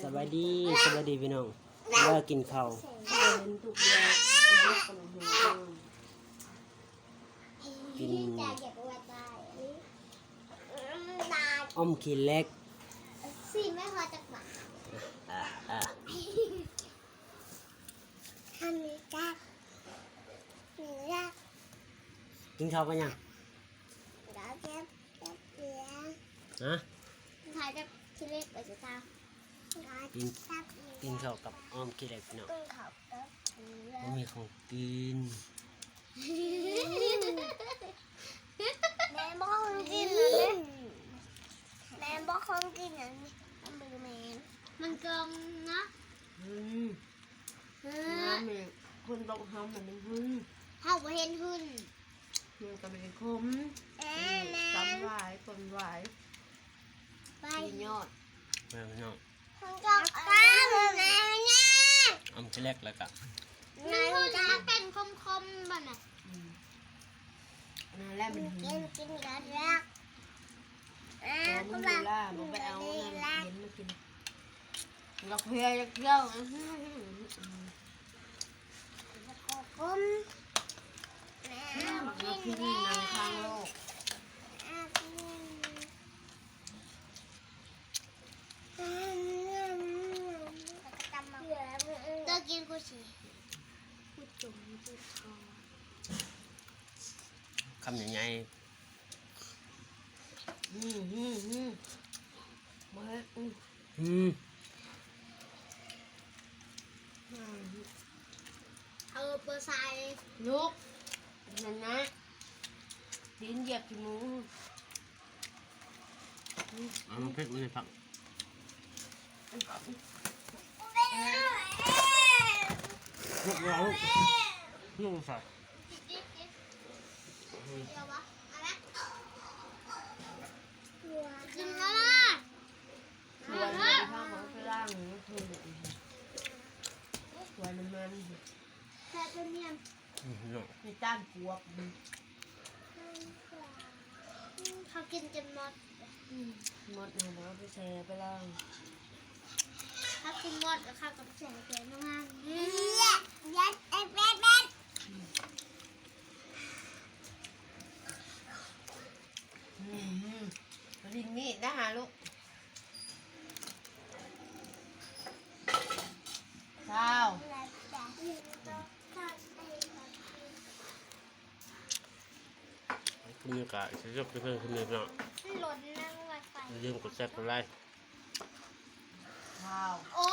สบายดีพี่น้องว่ากินข้าวกินอ้อมขี้เล็กสิไม่พอจากหมาทำนี้จ้านี่จ้ากินข้าวกันยังแล้วเจ็บเสียฮะถ่ายจากที่เล็กไปสุดท้ายกินข้าวกับอ้อมขี้เล็กพี่น้องไม่มีของกินแม่บอกของกินเลยแม่บอกของกินอย่างนี้มันมือแม่มันกลมนะน้ำมันคนต้องทำมันเป็นหุ่น เขาไปเห็นหุ่นมันก็เป็นคมตำหวายคนหวายไปยอดมาพี่น้องมันก็ตามแม่เนี่ยอ้อมขี้เล็กแล้วก็นายจะเป็นคมๆบ้าน่ะนั่นแหละมันกินกันรักมันดูล่ามันไปเอาเงินเย็นมากินเราเพียเยอะคมเรากินนางทางโลกตัวกินกูสิกูจุ่มกูทอคำใหญ่มาเอาเปอร์ไซด์ลูกนั่นนะดินเหยียบที่มือเอาน้ำพริกมาในผักลูกเราลูกใส่กินแล้วนะชวนไปข้างของฝรั่งคือชวนมัน แค่เป็นเมียนมีต้านปวกเขากินจนหมดหมดหนูไปแช่ไปล่างเขากินหมดแล้วเขาก็แช่เกลือมากยัดเอ็ดเอ็ดเอ็ดลิงนี่นะฮะลูกเช้าคุณมีโอกาสจะยกเพื่อนคุณมีพี่น้องหล่นนั่งไวไฟยืมกดแซ่บกดไลค์ เช้าโอ้